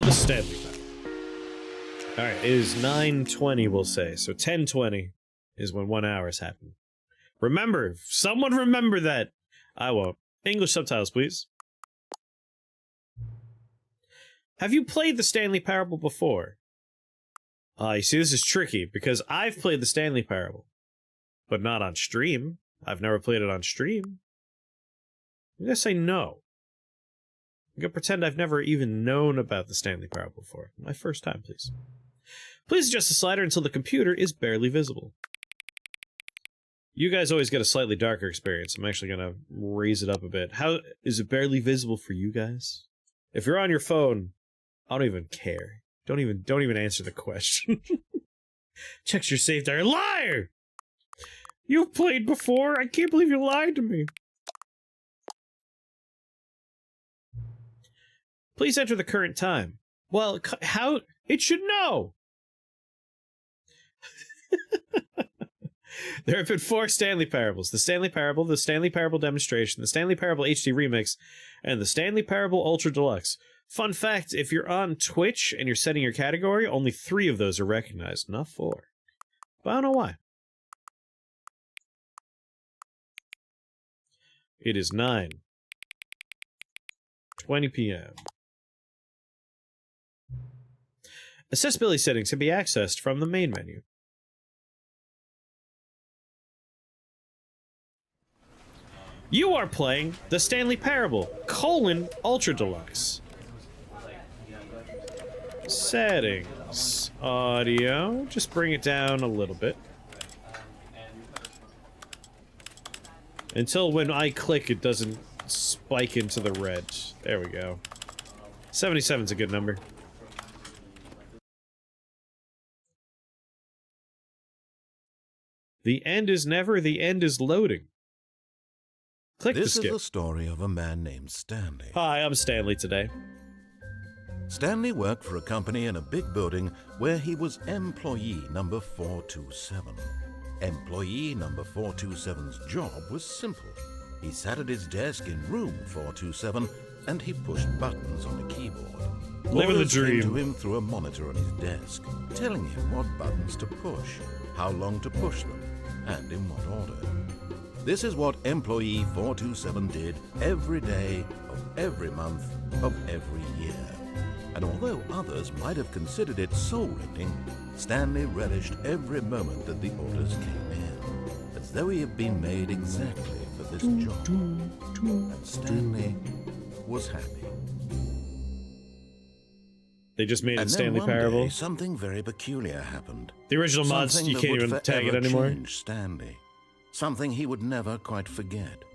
The Stanley Parable. Alright, it is 9:20, we'll say. So 10:20 is when 1 hour has happened. Remember, someone remember that. I won't. English subtitles, please. Have you played the Stanley Parable before? You see, this is tricky, because I've played the Stanley Parable, but not on stream. I've never played it on stream. I'm gonna say no. I'm gonna pretend I've never even known about the Stanley Parable before. My first time, please. Please adjust the slider until the computer is barely visible. You guys always get a slightly darker experience. I'm actually gonna raise it up a bit. How is it barely visible for you guys? If you're on your phone, I don't even care. Don't even answer the question. Checks your save data. Liar! You've played before? I can't believe you lied to me. Please enter the current time. Well, how? It should know! There have been 4 Stanley Parables. The Stanley Parable, the Stanley Parable Demonstration, the Stanley Parable HD Remix, and the Stanley Parable Ultra Deluxe. Fun fact, if you're on Twitch and you're setting your category, only 3 of those are recognized, not 4. But I don't know why. It is 9:20 p.m. Accessibility settings can be accessed from the main menu. You are playing the Stanley Parable, Ultra Deluxe. Settings. Audio. Just bring it down a little bit. Until when I click, it doesn't spike into the red. There we go. 77's a good number. The end is never, the end is loading. Click This to skip. is the story of a man named Stanley. Hi, I'm Stanley today. Stanley worked for a company in a big building where he was employee number 427. Employee number 427's job was simple. He sat at his desk in room 427 and he pushed buttons on a keyboard. Living the Orders came dream. to him through a monitor on his desk, telling him what buttons to push, how long to push them, and in what order. This is what employee 427 did every day of every month of every year. And although others might have considered it soul-rending, Stanley relished every moment that the orders came in, as though he had been made exactly for this job. And Stanley was happy. They just made And it then Stanley one Parable. day, something very peculiar happened. The original mods, Something you that can't would even tag it forever anymore. change Stanley. Something he would never quite forget.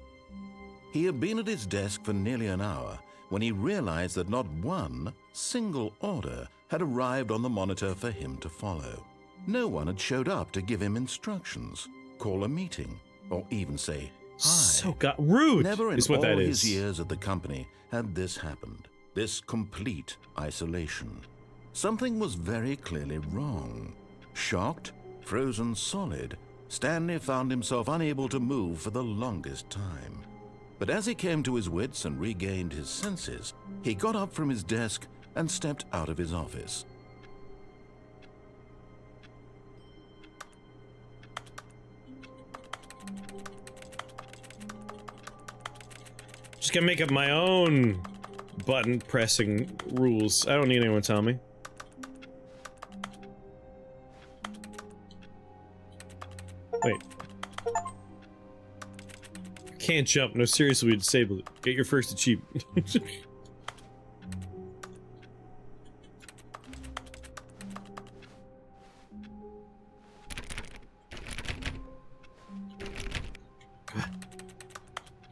He had been at his desk for nearly an hour when he realized that not one single order had arrived on the monitor for him to follow. No one had showed up to give him instructions, call a meeting, or even say hi. So rude Never in is what all that his is. years at the company had this happened. This complete isolation. Something was very clearly wrong. Shocked, frozen solid, Stanley found himself unable to move for the longest time. But as he came to his wits and regained his senses, he got up from his desk and stepped out of his office. Just gonna make up my own button pressing rules. I don't need anyone to tell me. Wait. Can't jump. No, seriously, we disable it. Get your first achievement.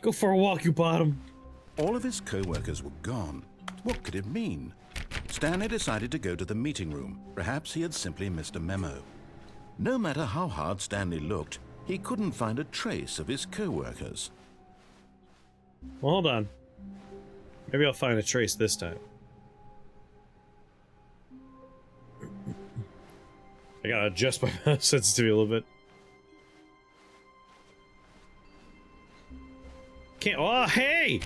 Go for a walk, you bottom. All of his co-workers were gone. What could it mean? Stanley decided to go to the meeting room. Perhaps he had simply missed a memo. No matter how hard Stanley looked, he couldn't find a trace of his co-workers. Well, hold on. Maybe I'll find a trace this time. I gotta adjust my mouse sensitivity a little bit. Can't. Oh, hey!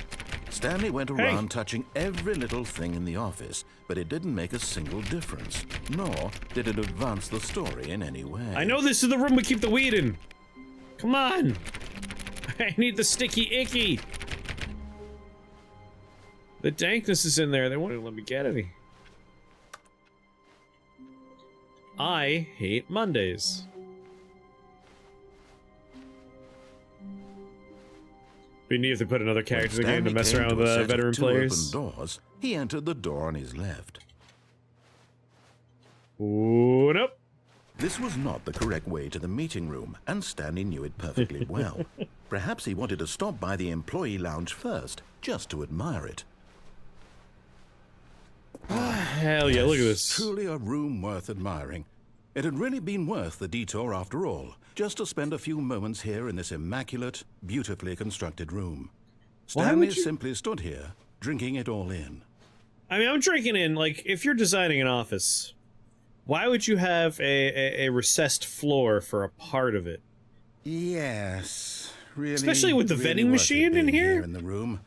Stanley went around touching every little thing in the office, but it didn't make a single difference, nor did it advance the story in any way. I know this is the room we keep the weed in. Come on. I need the sticky icky. The dankness is in there. They won't even let me get any. I hate Mondays. We need to put another character in the game to mess around with the veteran players. Open doors, he entered the door on his left. Ooh, nope. This was not the correct way to the meeting room, and Stanley knew it perfectly well. Perhaps he wanted to stop by the employee lounge first, just to admire it. Hell yeah, look at this. Truly a room worth admiring. It had really been worth the detour after all, just to spend a few moments here in this immaculate, beautifully constructed room. Stanley simply stood here, drinking it all in. I mean, I'm drinking in, like, if you're designing an office, why would you have a recessed floor for a part of it? Yes, really. Especially with the vending machine in here? In the room.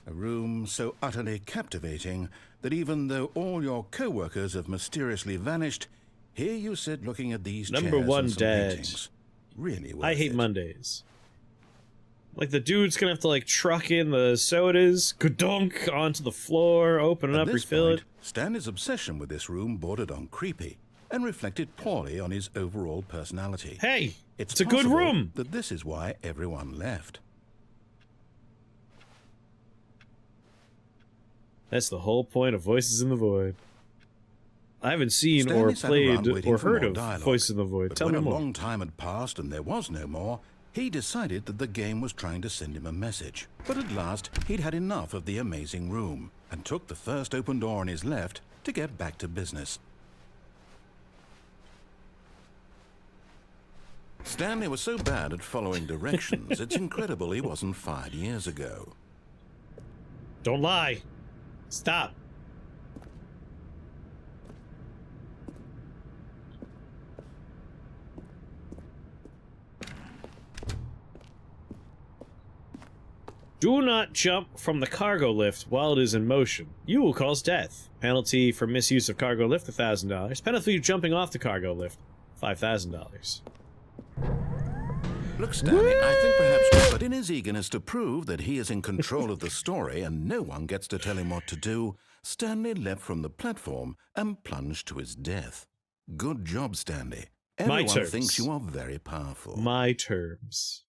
A room so utterly captivating that even though all your co-workers have mysteriously vanished, here you sit looking at these chairs Number one, and some Dad. paintings. Really worth I hate it. Mondays. Like, the dude's gonna have to, like, truck in the sodas, gadunk onto the floor, open it up, refill it. Stanley's obsession with this room bordered on creepy and reflected poorly on his overall personality. Hey, It's a good possible room. that this is why everyone left. That's the whole point of Voices in the Void. I haven't seen Stanley or sat played around waiting or for heard more of dialogue, Voices in the Void. But Tell when me a more. long time had passed and there was no more, he decided that the game was trying to send him a message. But at last, he'd had enough of the amazing room and took the first open door on his left to get back to business. Stanley was so bad at following directions, it's incredible he wasn't fired years ago. Don't lie. Stop. Do not jump from the cargo lift while it is in motion. You will cause death. Penalty for misuse of cargo lift, $1,000. Penalty for jumping off the cargo lift, $5,000. Look, Stanley, I think perhaps, but in his eagerness to prove that he is in control of the story and no one gets to tell him what to do, Stanley leapt from the platform and plunged to his death. Good job, Stanley. Everyone thinks you are very powerful. My terms.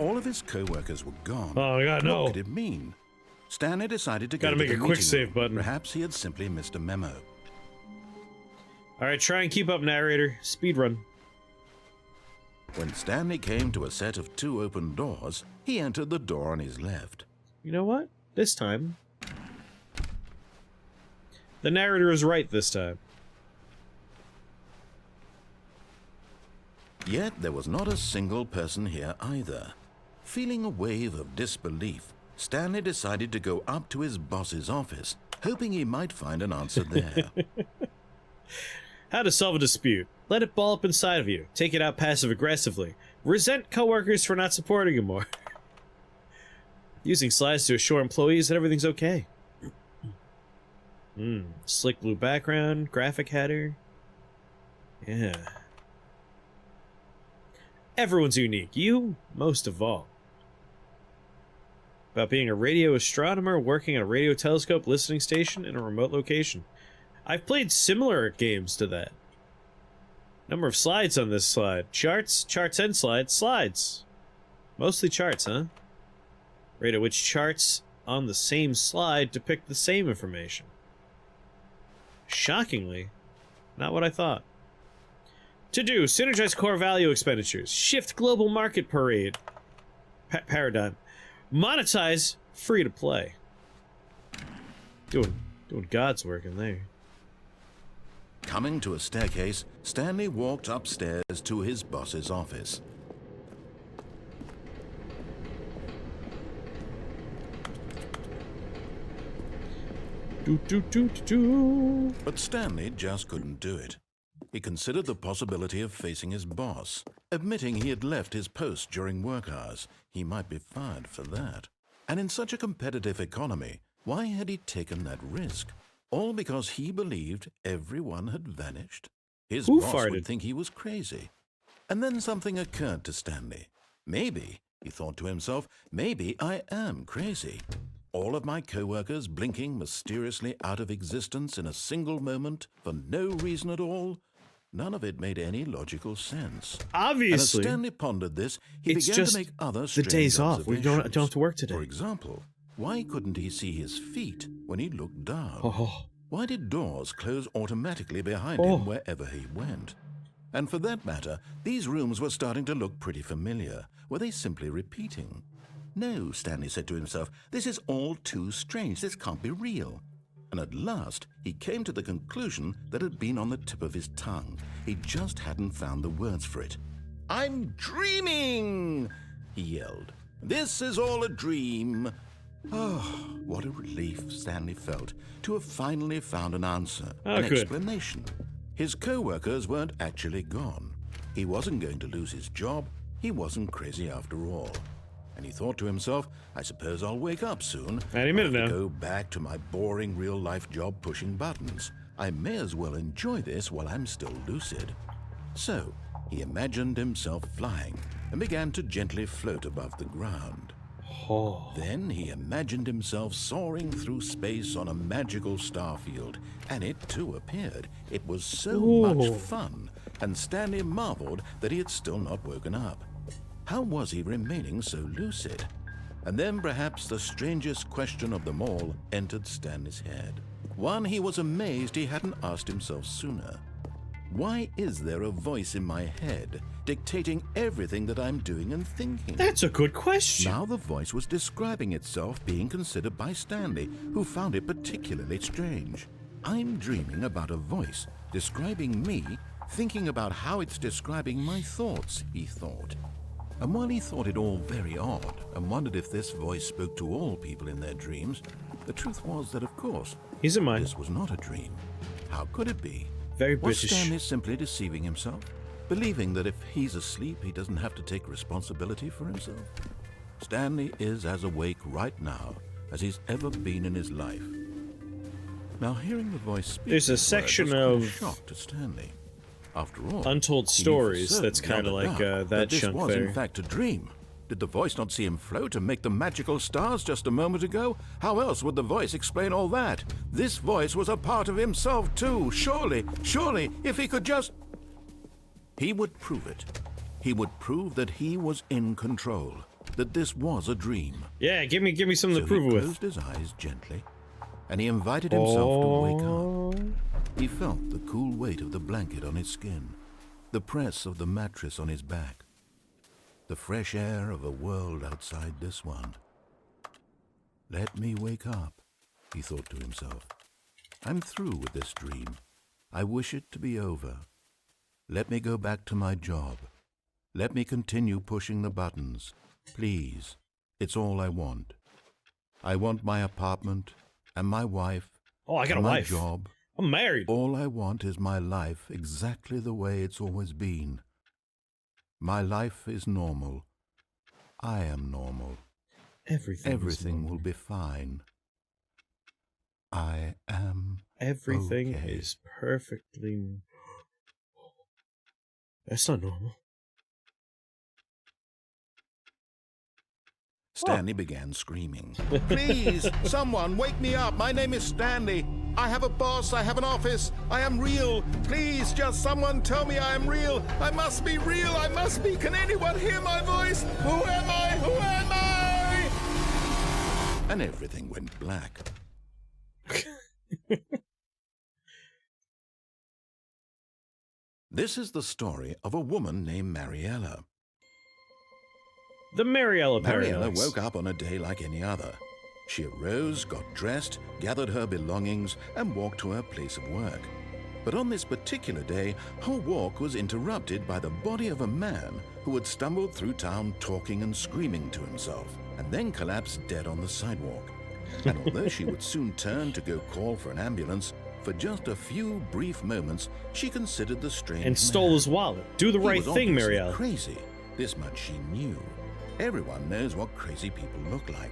All of his co-workers were gone. Oh my God, no. What could it mean? Stanley decided to Gotta go to make the a quick meeting save room. button. Perhaps he had simply missed a memo. Alright, try and keep up, narrator. Speedrun. When Stanley came to a set of 2 open doors, he entered the door on his left. You know what? This time, the narrator is right this time. Yet there was not a single person here either. Feeling a wave of disbelief, Stanley decided to go up to his boss's office, hoping he might find an answer there. How to solve a dispute. Let it ball up inside of you. Take it out passive-aggressively. Resent coworkers for not supporting you more. Using slides to assure employees that everything's okay. Slick blue background, graphic header. Yeah. Everyone's unique. You, most of all. About being a radio astronomer, working at a radio telescope listening station in a remote location. I've played similar games to that. Number of slides on this slide. Charts, charts and slides, slides. Mostly charts, huh? Rate at which charts on the same slide depict the same information. Shockingly, not what I thought. To do, synergize core value expenditures, shift global market parade, paradigm, monetize free to play. Doing God's work in there. Coming to a staircase, Stanley walked upstairs to his boss's office. But Stanley just couldn't do it. He considered the possibility of facing his boss, Admitting he had left his post during work hours, he might be fired for that. And in such a competitive economy, why had he taken that risk? All because he believed everyone had vanished? His Who boss farted? would think he was crazy. And then something occurred to Stanley. Maybe, he thought to himself, maybe I am crazy. All of my co-workers blinking mysteriously out of existence in a single moment for no reason at all? None of it made any logical sense. Obviously. And as Stanley pondered this, he It's began just to make other the strange days off. We don't have to work today. For example, why couldn't he see his feet when he looked down? Oh. Why did doors close automatically behind Oh. him wherever he went? And for that matter, these rooms were starting to look pretty familiar. Were they simply repeating? No, Stanley said to himself, this is all too strange. This can't be real. And at last, he came to the conclusion that had been on the tip of his tongue. He just hadn't found the words for it. I'm dreaming, he yelled. This is all a dream. Oh, what a relief Stanley felt to have finally found an answer, an good. explanation. His co-workers weren't actually gone. He wasn't going to lose his job. He wasn't crazy after all. And he thought to himself, I suppose I'll wake up soon. Any minute I'll have now. to go back to my boring real-life job pushing buttons. I may as well enjoy this while I'm still lucid. So, he imagined himself flying and began to gently float above the ground. Oh. Then he imagined himself soaring through space on a magical starfield, and it too appeared. It was so much fun, and Stanley marveled that he had still not woken up. How was he remaining so lucid? And then perhaps the strangest question of them all entered Stanley's head. One he was amazed he hadn't asked himself sooner. Why is there a voice in my head dictating everything that I'm doing and thinking? That's a good question. Now the voice was describing itself being considered by Stanley, who found it particularly strange. I'm dreaming about a voice describing me, thinking about how it's describing my thoughts, he thought. And while he thought it all very odd and wondered if this voice spoke to all people in their dreams, the truth was that, of course, He's in mine. this was not a dream. How could it be? Very Was British. Stanley simply deceiving himself? Believing that if he's asleep, he doesn't have to take responsibility for himself? Stanley is as awake right now as he's ever been in his life. Now, hearing the voice speak, There's a these words section was quite a of shock to Stanley. After all, Untold he Stories for that's certain kind of beyond a like doubt that this chunk was there. in fact a dream. Did the voice not see him float and make the magical stars just a moment ago? How else would the voice explain all that? This voice was a part of himself too. Surely, if he could just... He would prove it. He would prove that he was in control, that this was a dream. Yeah, give me something So to prove it he with. closed his eyes gently, and he invited himself to wake up. He felt the cool weight of the blanket on his skin, the press of the mattress on his back, the fresh air of a world outside this one. Let me wake up, he thought to himself. I'm through with this dream. I wish it to be over. Let me go back to my job. Let me continue pushing the buttons. Please, it's all I want. I want my apartment and my wife. Oh, I got a and my wife. job. I'm married. All I want is my life exactly the way it's always been. My life is normal. I am normal. Everything will be fine. I am Everything okay. is perfectly... That's not normal. Stanley began screaming. Please, someone, wake me up. My name is Stanley. I have a boss. I have an office. I am real. Please, just someone tell me I am real. I must be real. I must be. Can anyone hear my voice? Who am I? Who am I? And everything went black. This is the story of a woman named Mariella. The Mariella Mariella Paradox. woke up on a day like any other. She arose, got dressed, gathered her belongings, and walked to her place of work. But on this particular day, her walk was interrupted by the body of a man who had stumbled through town talking and screaming to himself, and then collapsed dead on the sidewalk. And although she would soon turn to go call for an ambulance, For just a few brief moments, she considered the strange And stole man. his wallet. Do the He right was thing, obviously Marielle. crazy. This much she knew. Everyone knows what crazy people look like.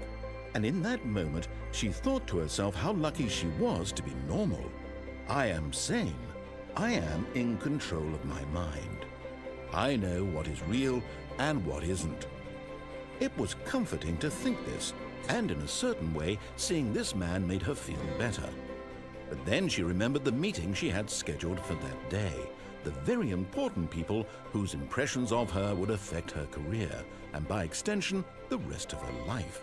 And in that moment, she thought to herself how lucky she was to be normal. I am sane. I am in control of my mind. I know what is real and what isn't. It was comforting to think this, and in a certain way, seeing this man made her feel better. But then she remembered the meeting she had scheduled for that day, the very important people whose impressions of her would affect her career, and by extension, the rest of her life.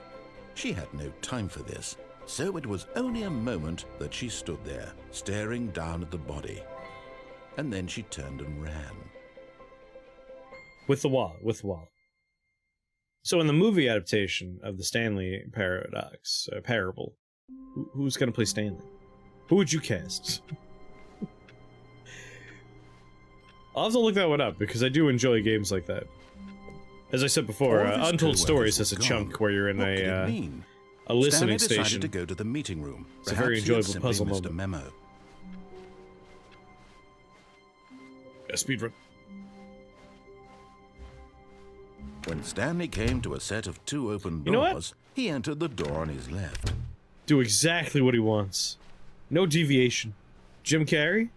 She had no time for this, so it was only a moment that she stood there, staring down at the body. And then she turned and ran. With the wallet. So in the movie adaptation of the Stanley parable, who's going to play Stanley? Who would you cast? I'll have to look that one up, because I do enjoy games like that. As I said before, Untold Stories has a chunk where you're in a listening Stanley decided station. to go to the meeting room. It's a very enjoyable puzzle missed moment. a memo. A speedrun. When Stanley came to a set of 2 open You know what? doors, he entered the door on his left. Do exactly what he wants. No deviation. Jim Carrey?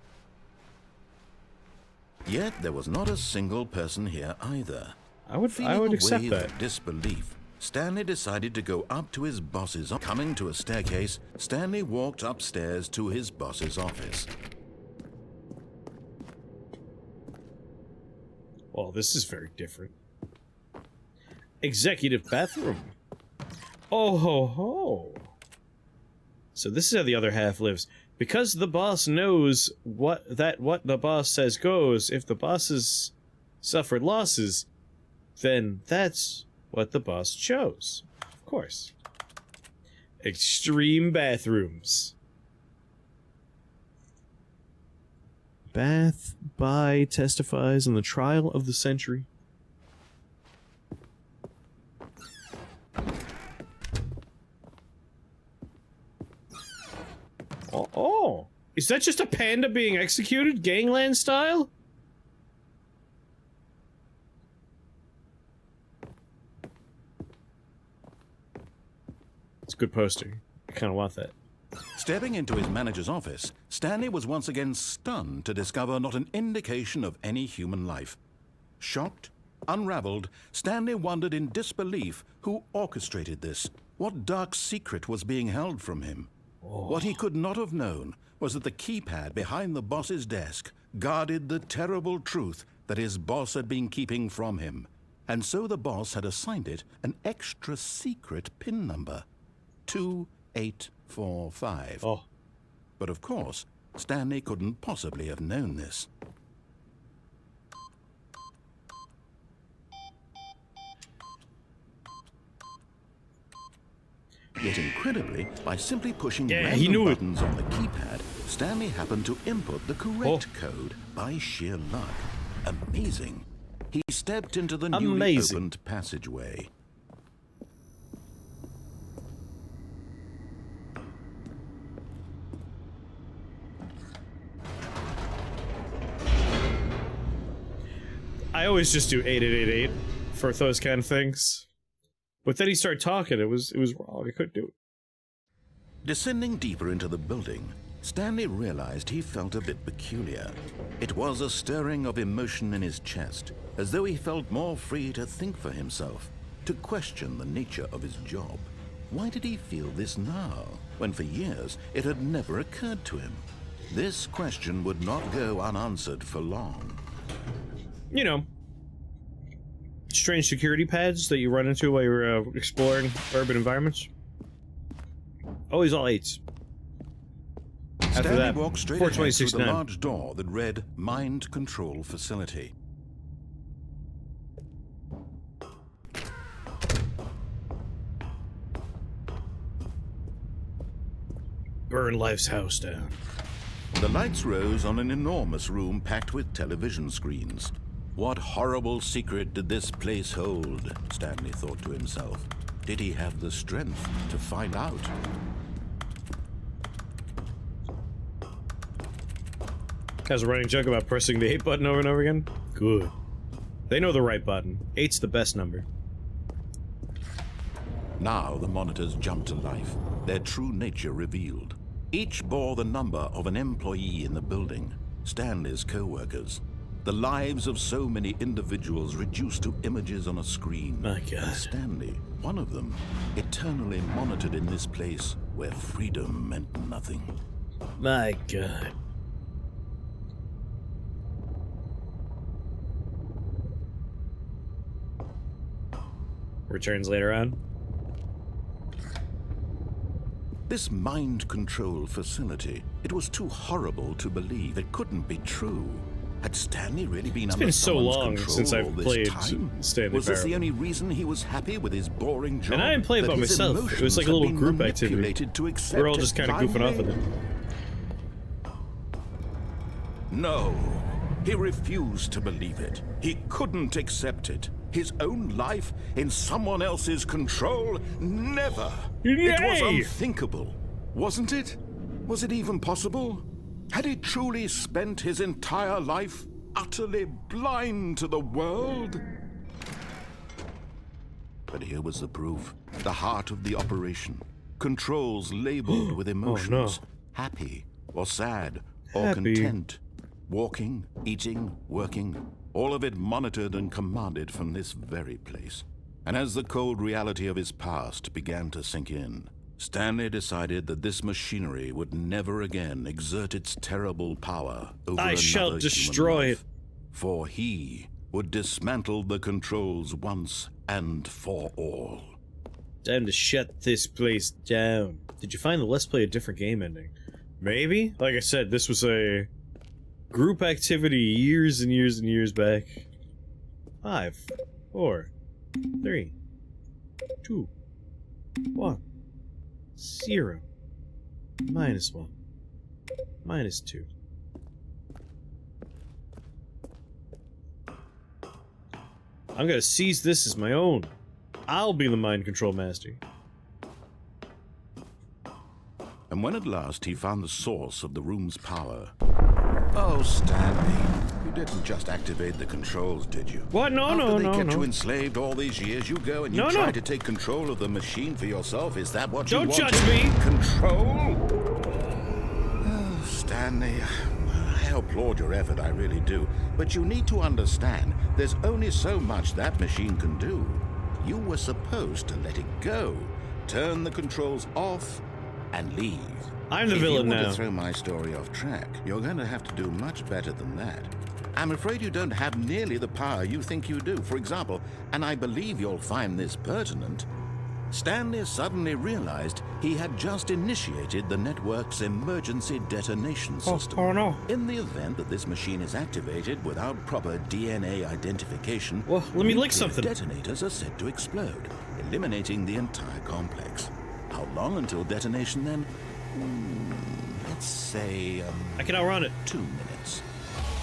Yet there was not a single person here either. I would Feeling a accept wave that. of disbelief, Stanley decided to go up to his boss's office. Coming to a staircase, Stanley walked upstairs to his boss's office. Well, this is very different. Executive bathroom. Oh ho ho. So this is how the other half lives. Because the boss knows what the boss says goes, if the bosses suffered losses, then that's what the boss chose. Of course. Extreme bathrooms. Bath by testifies in the trial of the century. Oh, is that just a panda being executed, gangland style? It's a good poster. I kind of want that. Stepping into his manager's office, Stanley was once again stunned to discover not an indication of any human life. Shocked, unraveled, Stanley wondered in disbelief who orchestrated this. What dark secret was being held from him? What he could not have known was that the keypad behind the boss's desk guarded the terrible truth that his boss had been keeping from him. And so the boss had assigned it an extra secret PIN number. 2845. Oh. But of course, Stanley couldn't possibly have known this. Yet incredibly, by simply pushing he random knew it. buttons on the keypad, Stanley happened to input the correct code by sheer luck. Amazing. He stepped into the newly Amazing. opened passageway. I always just do 8888 for those kind of things. But then he started talking, it was wrong, I couldn't do it. Descending deeper into the building, Stanley realized he felt a bit peculiar. It was a stirring of emotion in his chest, as though he felt more free to think for himself, to question the nature of his job. Why did he feel this now, when for years it had never occurred to him? This question would not go unanswered for long. You know, strange security pads that you run into while you're exploring urban environments. Always all 8s. After Stanley that, walked straight ahead through 426.9. the large door that read Mind Control Facility. Burn Life's house down. The lights rose on an enormous room packed with television screens. What horrible secret did this place hold? Stanley thought to himself. Did he have the strength to find out? Has a running joke about pressing the 8 button over and over again. Good. They know the right button. 8's the best number. Now the monitors jumped to life, their true nature revealed. Each bore the number of an employee in the building, Stanley's co-workers. The lives of so many individuals reduced to images on a screen. My God. And Stanley, one of them, eternally monitored in this place where freedom meant nothing. My God. Returns later on. This mind control facility, it was too horrible to believe. It couldn't be true. Had Stanley really been under been so someone's long control since I've all this played time? Stanley Was this Parable. the only reason he was happy with his boring job? And I didn't play it by That his myself. It was like a emotions little had been group activity. manipulated to accept We're all it just kind of goofing off with blindly? it. No, he refused to believe it. He couldn't accept it. His own life in someone else's control? Never. It was Yay! unthinkable, wasn't it? Was it even possible? Had he truly spent his entire life utterly blind to the world? But here was the proof. The heart of the operation. Controls labeled with emotions. no. Happy or sad or Happy. content. Walking, eating, working. All of it monitored and commanded from this very place. And as the cold reality of his past began to sink in, Stanley decided that this machinery would never again exert its terrible power over I another shall human destroy life. For he would dismantle the controls once and for all. Time to shut this place down. Did you find the Let's Play a different game ending? Maybe? Like I said, this was a group activity years and years and years back. 5, 4, 3, 2, 1, 0, -1, -2. I'm gonna seize this as my own. I'll be the mind control master. And when at last he found the source of the room's power... Oh, Stanley, you didn't just activate the controls, did you? What? No, no, After no, they kept no. you enslaved all these years, you go and you No, try no. to take control of the machine for yourself. Is that what Don't you wanted? judge me. Control? Oh, Stanley, I applaud your effort, I really do. But you need to understand, there's only so much that machine can do. You were supposed to let it go, turn the controls off, and leave. I'm the villain If you want now. to throw my story off track, you're going to have to do much better than that. I'm afraid you don't have nearly the power you think you do. For example, and I believe you'll find this pertinent, Stanley suddenly realized he had just initiated the network's emergency detonation system. Oh no. In the event that this machine is activated without proper DNA identification, Well, let me lick nuclear something. detonators are said to explode, eliminating the entire complex. How long until detonation then? Let's say, I can outrun it. 2 minutes.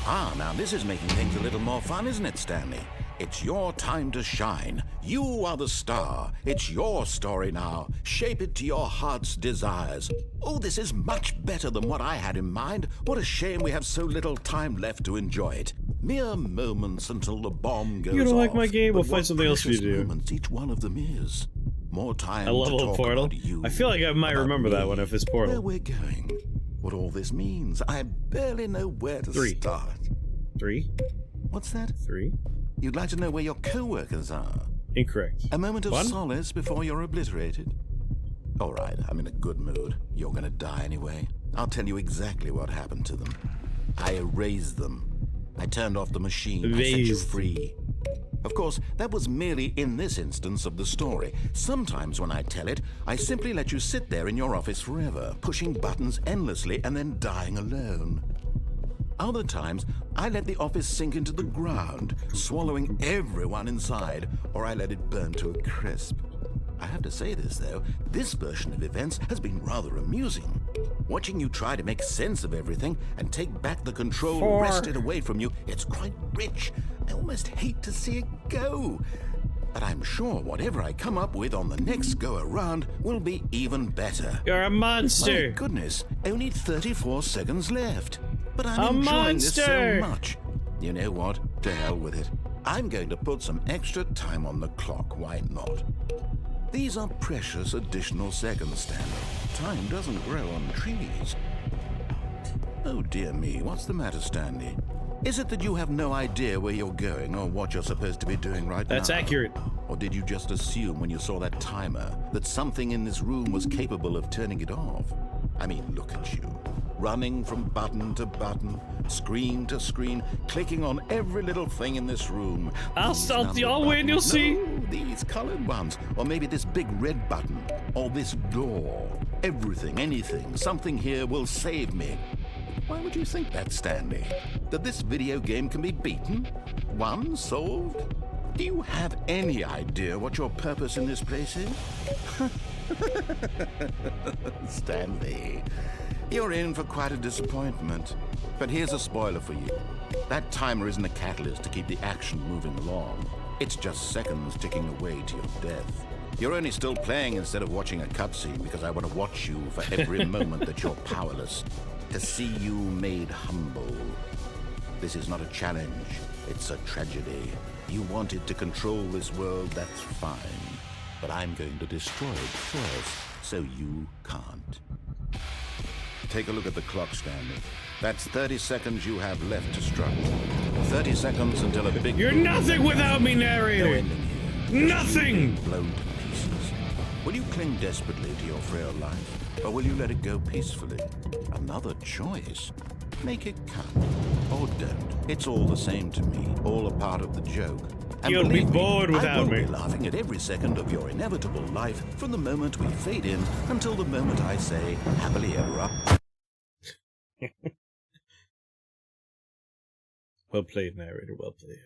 Ah, now this is making things a little more fun, isn't it, Stanley? It's your time to shine. You are the star. It's your story now. Shape it to your heart's desires. Oh, this is much better than what I had in mind. What a shame we have so little time left to enjoy it. Mere moments until the bomb goes off. You don't like my game? We'll But find what something else for you to precious do. moments each one of them is. More time I to level talk up Portal. about you. I feel like I might about remember that me, one if it's Where Portal. we're going. What all this means. I barely know where to 3. start. 3, What's that? 3. You'd like to know where your co-workers are? Incorrect. A moment of 1. solace before you're obliterated? All right, I'm in a good mood. You're gonna die anyway. I'll tell you exactly what happened to them. I erased them. I turned off the machine. I set you Erased. free. Of course, that was merely in this instance of the story. Sometimes when I tell it, I simply let you sit there in your office forever, pushing buttons endlessly and then dying alone. Other times, I let the office sink into the ground, swallowing everyone inside, or I let it burn to a crisp. I have to say this, though, this version of events has been rather amusing. Watching you try to make sense of everything and take back the control 4. wrested away from you, it's quite rich. I almost hate to see it go. But I'm sure whatever I come up with on the next go-around will be even better. You're a My monster. goodness, only 34 seconds left. but I'm A enjoying this so monster! much. You know what? To hell with it. I'm going to put some extra time on the clock. Why not? These are precious additional seconds, Stanley. Time doesn't grow on trees. Oh dear me, what's the matter, Stanley? Is it that you have no idea where you're going or what you're supposed to be doing right now? That's accurate. Or did you just assume when you saw that timer that something in this room was capable of turning it off? I mean, look at you. Running from button to button, screen to screen, clicking on every little thing in this room. I'll These start the numbered all way and you'll buttons. see. No, these colored ones. Or maybe this big red button. Or this door. Everything, anything, something here will save me. Why would you think that, Stanley? That this video game can be beaten? Won? Solved? Do you have any idea what your purpose in this place is? Stanley, you're in for quite a disappointment. But here's a spoiler for you. That timer isn't a catalyst to keep the action moving along. It's just seconds ticking away to your death. You're only still playing instead of watching a cutscene because I want to watch you for every moment that you're powerless. To see you made humble. This is not a challenge, it's a tragedy. You wanted to control this world, that's fine. But I'm going to destroy it first, so you can't. Take a look at the clock, Stanley. That's 30 seconds you have left to struggle. 30 seconds until a big... You're nothing without me, No narrator! ending here. Nothing! Blown to pieces. Will you cling desperately to your frail life, or will you let it go peacefully? Another choice. Make it count, or don't. It's all the same to me, all a part of the joke. And You'll be believe me, bored without I will me. be laughing at every second of your inevitable life from the moment we fade in until the moment I say, happily ever after. Well played, narrator, well played.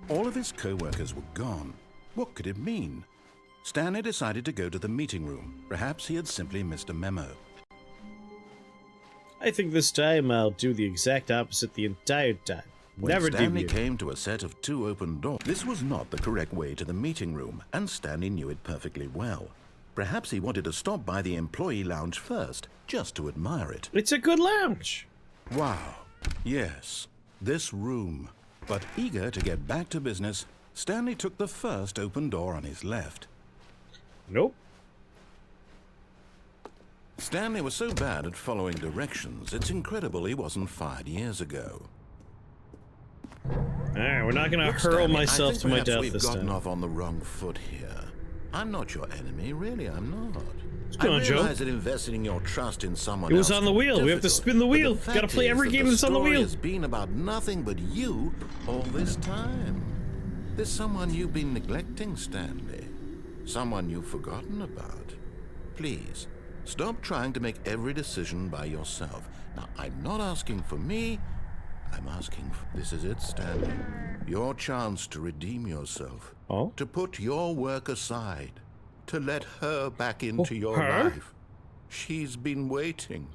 All of his co-workers were gone. What could it mean? Stanley decided to go to the meeting room. Perhaps he had simply missed a memo. I think this time I'll do the exact opposite the entire time. When Never Stanley deviate. came to a set of 2 open doors, this was not the correct way to the meeting room, and Stanley knew it perfectly well. Perhaps he wanted to stop by the employee lounge first, just to admire it. It's a good lounge. Wow. Yes, this room. But eager to get back to business, Stanley took the first open door on his left. Nope. Stanley was so bad at following directions, it's incredible he wasn't fired years ago. Alright, we're not gonna Look, hurl Stanley, myself I think to my perhaps death we've this gotten time. off on the wrong foot here. I'm not your enemy, really, I'm not. going on, I Joe? realize that investing your trust in someone It was else on the can be wheel. We have to difficult, spin the but wheel. fact Gotta play is every that game the that's on the story wheel. has been about nothing but you all this time. There's someone you've been neglecting, Stanley. Someone you've forgotten about. Please, stop trying to make every decision by yourself. Now, I'm not asking for me. I'm asking for... This is it, Stanley. Your chance to redeem yourself. Oh? To put your work aside. To let her back into your her? life. She's been waiting.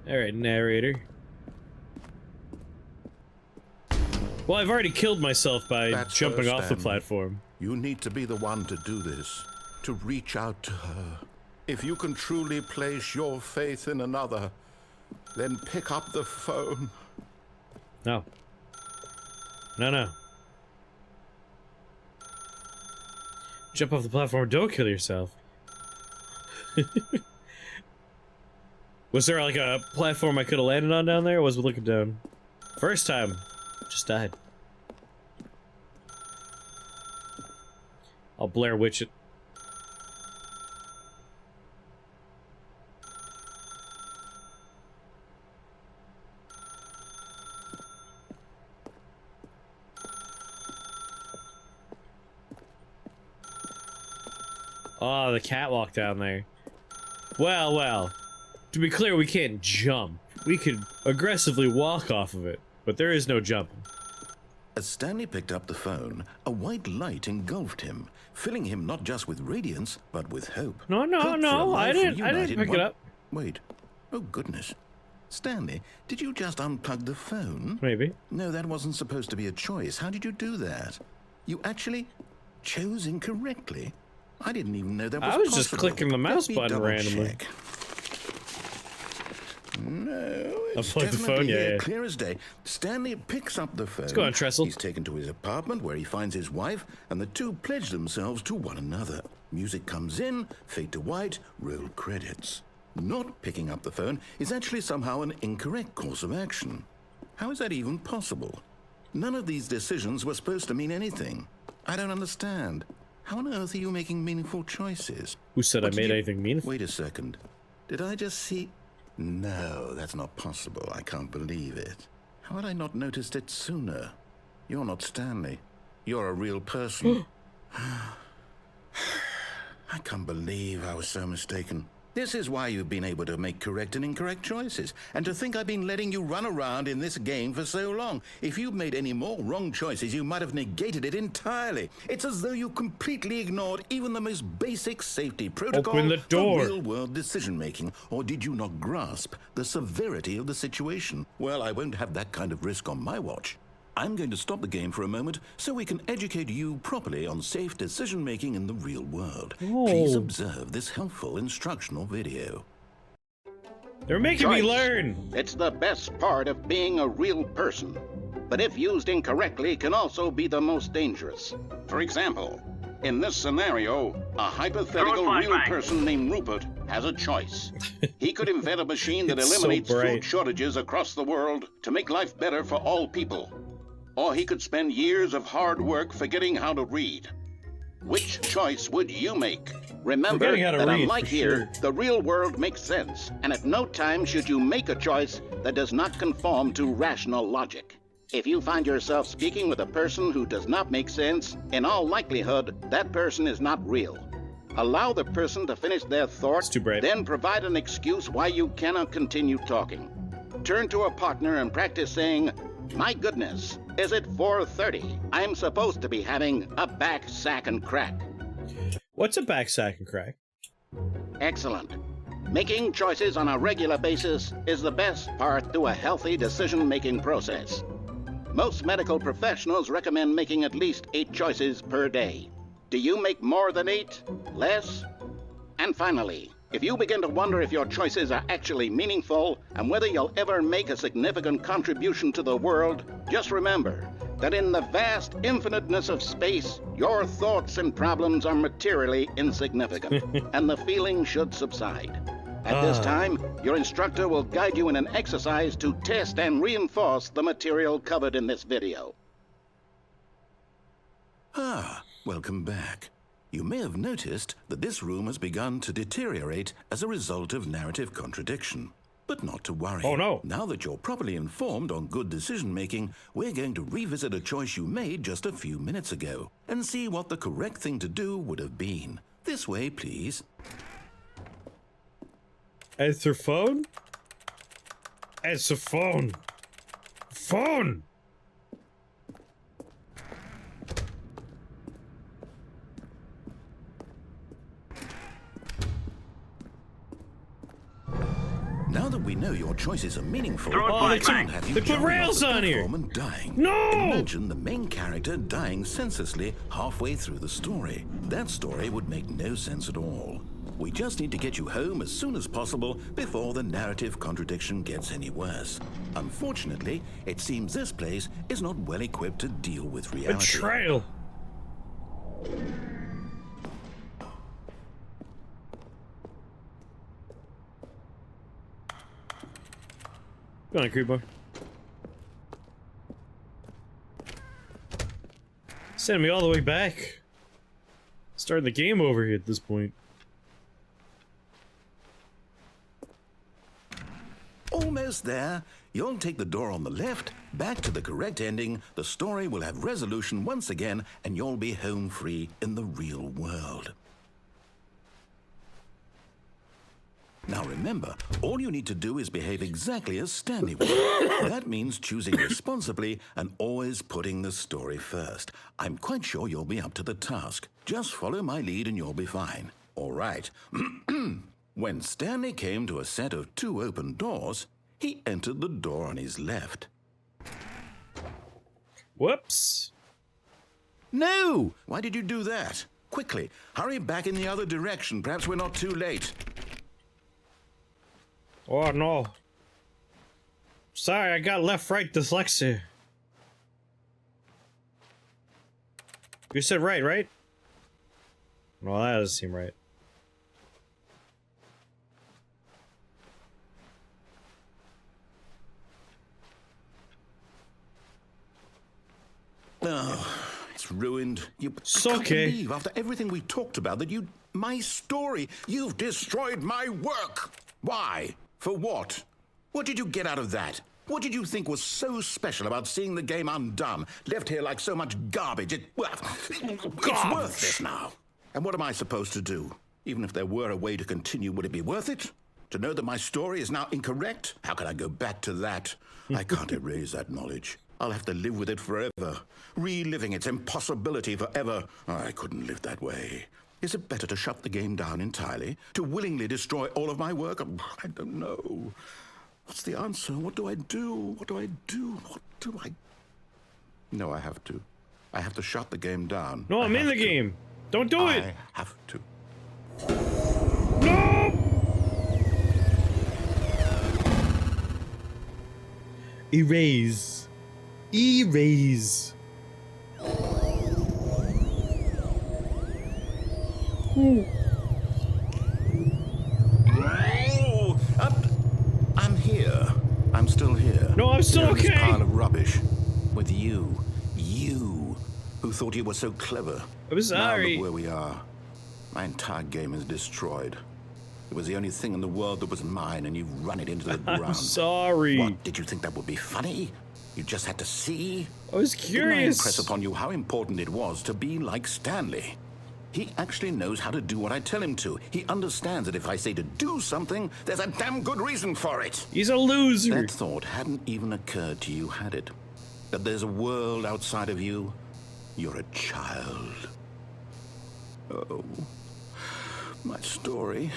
Alright, narrator. Well, I've already killed myself by That's jumping her, off the Stanley. platform. You need to be the one to do this. To reach out to her. If you can truly place your faith in another, then pick up the phone. No. No, no. Jump off the platform, don't kill yourself. Was there like a platform I could have landed on down there, or was I looking down? First time, just died. I'll Blair Witch it. Oh, the catwalk down there. Well, well. To be clear, we can't jump. We could aggressively walk off of it, but there is no jumping. As Stanley picked up the phone, a white light engulfed him, filling him not just with radiance, but with hope. No, no, Hope for a no, I life didn't reunited pick it one- up. Wait, Oh, goodness. Stanley, did you just unplug the phone? Maybe. No, that wasn't supposed to be a choice. How did you do that? You actually chose incorrectly? I didn't even know that was I was possible. just clicking the mouse button randomly. Check. No, it's Unplug the phone, definitely yeah, here, yeah. clear as day. Stanley picks up the phone. Let's go on, Trestle. He's taken to his apartment where he finds his wife, and the two pledge themselves to one another. Music comes in, fade to white, roll credits. Not picking up the phone is actually somehow an incorrect course of action. How is that even possible? None of these decisions were supposed to mean anything. I don't understand. How on earth are you making meaningful choices? Who said I made anything meaningful? Wait a second. Did I just see... No, that's not possible. I can't believe it. How had I not noticed it sooner? You're not Stanley. You're a real person. I can't believe I was so mistaken. This is why you've been able to make correct and incorrect choices. And to think I've been letting you run around in this game for so long. If you'd made any more wrong choices, you might have negated it entirely. It's as though you completely ignored even the most basic safety protocol Open the door. for real-world decision-making. Or did you not grasp the severity of the situation? Well, I won't have that kind of risk on my watch. I'm going to stop the game for a moment so we can educate you properly on safe decision-making in the real world. Oh. Please observe this helpful instructional video. They're making me learn. It's the best part of being a real person. But if used incorrectly, can also be the most dangerous. For example, in this scenario, a hypothetical real person named Rupert has a choice. He could invent a machine that It's so eliminates bright. food shortages across the world to make life better for all people. Or he could spend years of hard work forgetting how to read. Which choice would you make? Remember Forgetting how to that read, unlike for here, sure. the real world makes sense, and at no time should you make a choice that does not conform to rational logic. If you find yourself speaking with a person who does not make sense, in all likelihood, that person is not real. Allow the person to finish their thought, It's too bright. then provide an excuse why you cannot continue talking. Turn to a partner and practice saying, "My goodness, is it 4:30? I'm supposed to be having a back sack and crack." What's a back sack and crack? Excellent. Making choices on a regular basis is the best part to a healthy decision-making process. Most medical professionals recommend making at least 8 choices per day. Do you make more than 8? Less? And finally, if you begin to wonder if your choices are actually meaningful and whether you'll ever make a significant contribution to the world, just remember that in the vast infiniteness of space, your thoughts and problems are materially insignificant, and the feeling should subside. At this time, your instructor will guide you in an exercise to test and reinforce the material covered in this video. Ah, welcome back. You may have noticed that this room has begun to deteriorate as a result of narrative contradiction. But not to worry. Oh, no. Now that you're properly informed on good decision-making, we're going to revisit a choice you made just a few minutes ago and see what the correct thing to do would have been. This way, please. Answer phone? Answer phone. Phone! Now that we know your choices are meaningful, Oh, they we can't have you put jumping off rails the on here. platform and dying. No! Imagine the main character dying senselessly halfway through the story. That story would make no sense at all. We just need to get you home as soon as possible before the narrative contradiction gets any worse. Unfortunately, it seems this place is not well equipped to deal with reality. Betrayal. Go on, Creeper. Send me all the way back. Starting the game over here at this point. Almost there. You'll take the door on the left, back to the correct ending, the story will have resolution once again, and you'll be home free in the real world. Now remember, all you need to do is behave exactly as Stanley would. That means choosing responsibly and always putting the story first. I'm quite sure you'll be up to the task. Just follow my lead and you'll be fine. All right. When Stanley came to a set of 2 open doors, he entered the door on his left. Whoops. No! Why did you do that? Quickly, hurry back in the other direction. Perhaps we're not too late. Oh no. Sorry, I got left-right dyslexia. You said right? Well, that doesn't seem right. Oh, it's ruined. I It's can't okay. believe, after everything we talked about, that my story, you've destroyed my work. Why? For what? What did you get out of that? What did you think was so special about seeing the game undone, left here like so much garbage? It's worthless now. And what am I supposed to do? Even if there were a way to continue, would it be worth it? To know that my story is now incorrect? How can I go back to that? I can't erase that knowledge. I'll have to live with it forever, reliving its impossibility forever. I couldn't live that way. Is it better to shut the game down entirely? To willingly destroy all of my work? I don't know. What's the answer? What do I do? What do I do? What do I... No, I have to. I have to shut the game down. No, I'm in the game. Don't do it. I have to. No! Erase. Erase. Oh, I'm here. I'm still here. No, I'm still Here in this okay. pile of rubbish. With you. You. Who thought you were so clever. I'm sorry. Now look where we are. My entire game is destroyed. It was the only thing in the world that was mine, and you've run it into the ground. I'm sorry. What, did you think that would be funny? You just had to see? I was Didn't I curious. impress upon you how important it was to be like Stanley? He actually knows how to do what I tell him to. He understands that if I say to do something, there's a damn good reason for it. He's a loser. That thought hadn't even occurred to you, had it? That there's a world outside of you? You're a child. Oh, my story.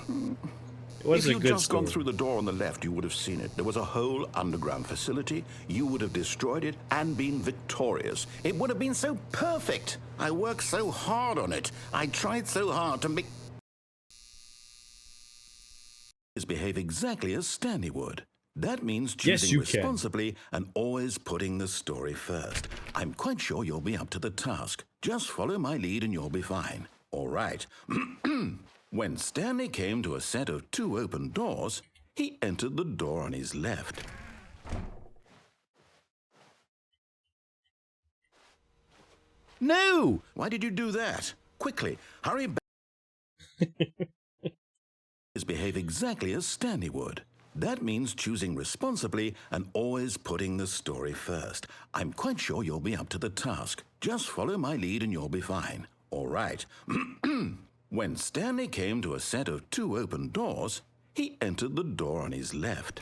It was If a you'd good just story. gone through the door on the left, you would have seen it. There was a whole underground facility. You would have destroyed it and been victorious. It would have been so perfect. I worked so hard on it. I tried so hard to make... behave exactly as Stanley would. That means Yes, choosing you can. responsibly and always putting the story first. I'm quite sure you'll be up to the task. Just follow my lead and you'll be fine. All right. When Stanley came to a set of 2 open doors, he entered the door on his left. No! Why did you do that? Quickly, hurry back. Behave exactly as Stanley would. That means choosing responsibly and always putting the story first. I'm quite sure you'll be up to the task. Just follow my lead and you'll be fine. All right. When Stanley came to a set of 2 open doors, he entered the door on his left.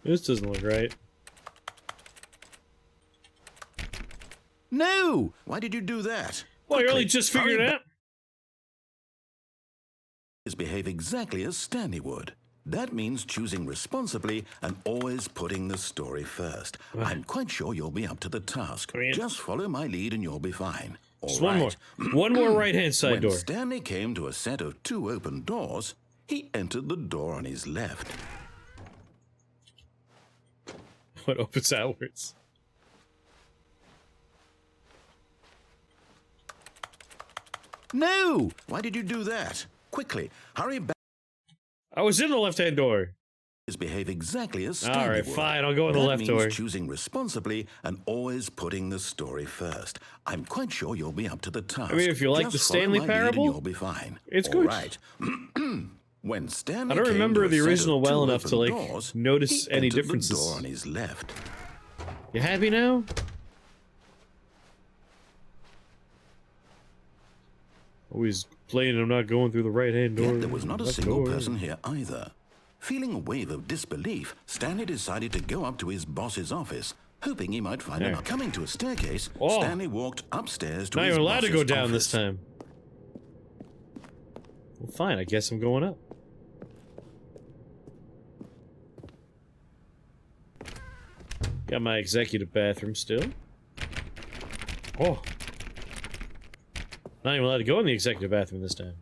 This doesn't look right. No! Why did you do that? Well, you Quickly, only just figured hurry it out. Behave exactly as Stanley would. That means choosing responsibly and always putting the story first. I'm quite sure you'll be up to the task. I mean- Just follow my lead and you'll be fine. All Just right. one more right-hand side When door. Stanley came to a set of 2 open doors, he entered the door on his left. What opens outwards? No! Why did you do that? Quickly, hurry back. I was in the left-hand door. Behave exactly as All Stanley right, would. fine. I'll go in the That left means door. choosing responsibly and always putting the story first. I'm quite sure you'll be up to the task. I mean, if you like Just the follow Stanley my lead and Parable, you'll be fine. it's All good. right. When Stanley I don't came remember to a the set original of well 2 enough to, open like, doors, notice he any entered differences. The door on his left. You happy now? Always playing I'm not going through the right-hand door. Yet there was not a left single door. person here either. Feeling a wave of disbelief, Stanley decided to go up to his boss's office, hoping he might find There. him. Coming to a staircase, Oh. Stanley walked upstairs to Not his even allowed to go boss's down office. this time. Well, fine. I guess I'm going up. Got my executive bathroom still. Oh. Not even allowed to go in the executive bathroom this time.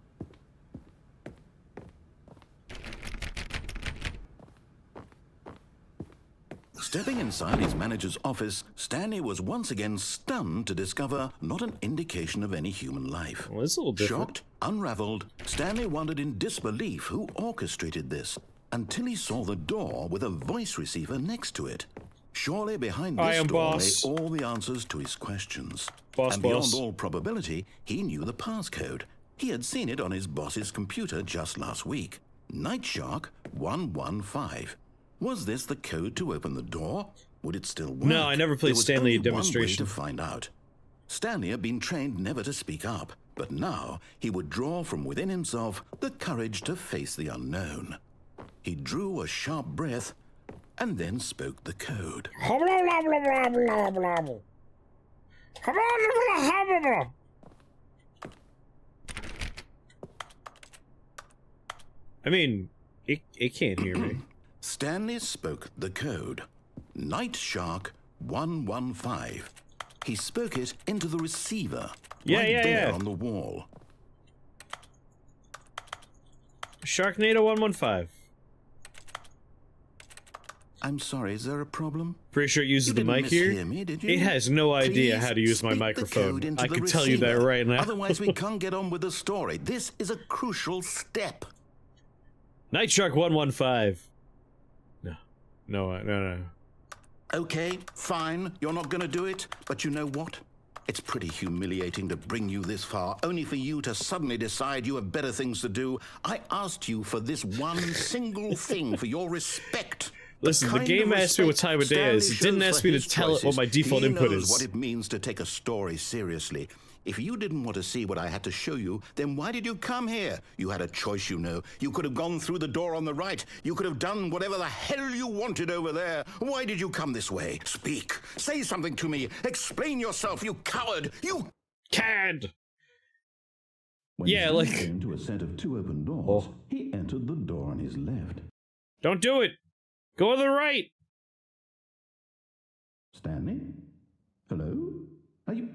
Stepping inside his manager's office, Stanley was once again stunned to discover not an indication of any human life. Well, it's a little different. Shocked, unraveled, Stanley wondered in disbelief who orchestrated this, until he saw the door with a voice receiver next to it. Surely behind I this am door boss. lay all the answers to his questions. Boss, and beyond boss. all probability, he knew the passcode. He had seen it on his boss's computer just last week. Nightshark 115. Was this the code to open the door? Would it still work? No, I never played There was Stanley only one way Demonstration. to find out. Stanley had been trained never to speak up, but now he would draw from within himself the courage to face the unknown. He drew a sharp breath and then spoke the code. I mean, it can't hear me. Stanley spoke the code. Nightshark 115. He spoke it into the receiver. Right there on the wall. Sharknado 115. I'm sorry, is there a problem? Pretty sure it uses You the didn't mic here. mishear me, did you? It has no idea Please how to use my speak the microphone. code into I the can tell you that receiver. right now. Otherwise, we can't get on with the story. This is a crucial step. Nightshark 115. No. Okay, fine. You're not going to do it. But you know what? It's pretty humiliating to bring you this far, only for you to suddenly decide you have better things to do. I asked you for this one single thing, for your respect. Listen, the game asked me what time of day it is. It didn't ask me to tell it what my default input He knows is. what it means to take a story seriously. If you didn't want to see what I had to show you, then why did you come here? You had a choice, you know. You could have gone through the door on the right. You could have done whatever the hell you wanted over there. Why did you come this way? Speak. Say something to me. Explain yourself, you coward. You Cad! When Yeah, he like- came to a set of two open doors, he entered the door on his left. Don't do it! Go to the right! Stanley? Hello? Are you...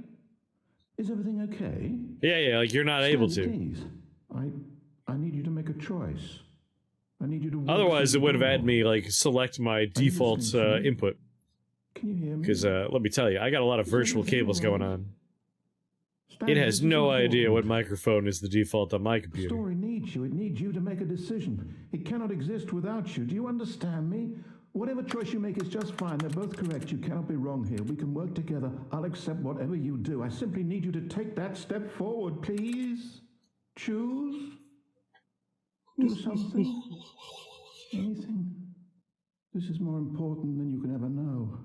Is everything okay? Yeah, like you're not able Stanley, to. please. I need you to make a choice. I need you to... walk Otherwise, through it would have the had door. me, like, select my default listening to me? input. Can you hear me? Because, let me tell you, I got a lot of virtual cables going on. Stanley, It has this is no idea what important. microphone is the default on my The computer. story needs you. It needs you to make a decision. It cannot exist without you. Do you understand me? Whatever choice you make is just fine. They're both correct. You cannot be wrong here. We can work together. I'll accept whatever you do. I simply need you to take that step forward, please. Choose. Do something. Anything. This is more important than you can ever know.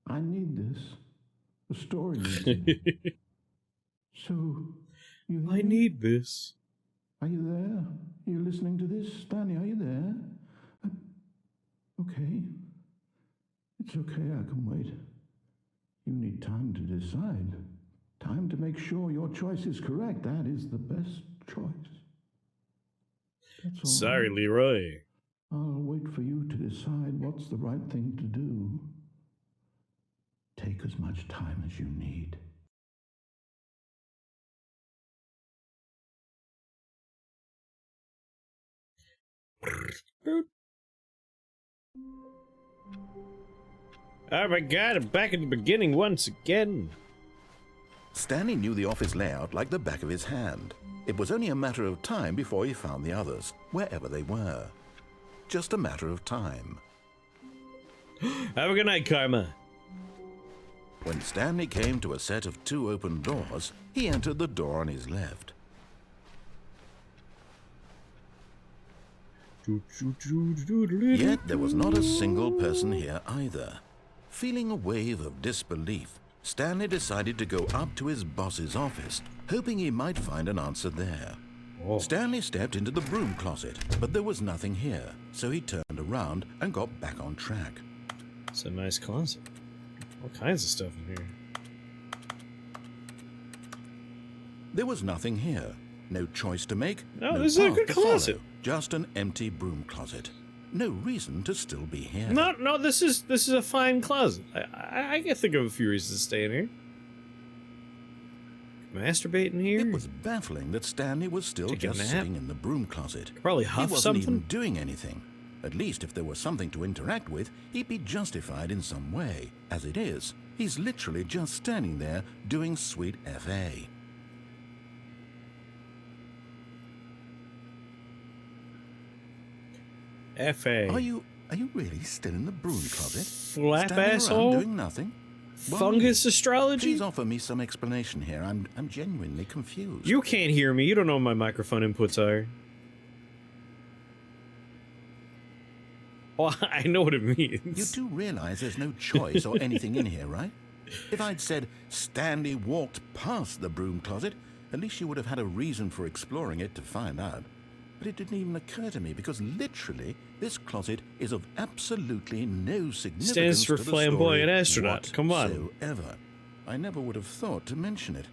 I need this. The story needs it. So, you I need this. Are you there? Are you listening to this? Stanley, are you there? Okay. It's okay, I can wait. You need time to decide. Time to make sure your choice is correct. That is the best choice. That's all. Sorry, Leroy. I'll wait for you to decide what's the right thing to do. Take as much time as you need. Oh my god, I'm back at the beginning once again. Stanley knew the office layout like the back of his hand. It was only a matter of time before he found the others, wherever they were. Just a matter of time. Have a good night, Karma. When Stanley came to a set of two open doors, he entered the door on his left. Yet there was not a single person here either. Feeling a wave of disbelief, Stanley decided to go up to his boss's office, hoping he might find an answer there. Oh. Stanley stepped into the broom closet, but there was nothing here, so he turned around and got back on track. It's a nice closet. All kinds of stuff in here. There was nothing here. No choice to make. No, no this is a path good to follow, closet. Just an empty broom closet. No reason to still be here. No, this is a fine closet. I can think of a few reasons to stay in here. Masturbate in here. It was baffling that Stanley was still Take a just nap. sitting in the broom closet. Probably He huff wasn't something. even doing anything. At least if there was something to interact with, he'd be justified in some way. As it is, he's literally just standing there doing sweet FA. F.A. Are you really still in the broom closet? Flap Standing around asshole? doing nothing? Why? Fungus astrology? Please offer me some explanation here. I'm genuinely confused. You can't hear me. You don't know what my microphone inputs are. Well, I know what it means. You do realize there's no choice or anything in here, right? If I'd said Stanley walked past the broom closet, at least you would have had a reason for exploring it to find out. But it didn't even occur to me because literally this closet is of absolutely no significance Stands for to the flamboyant story astronaut. Come on. whatsoever. I never would have thought to mention it.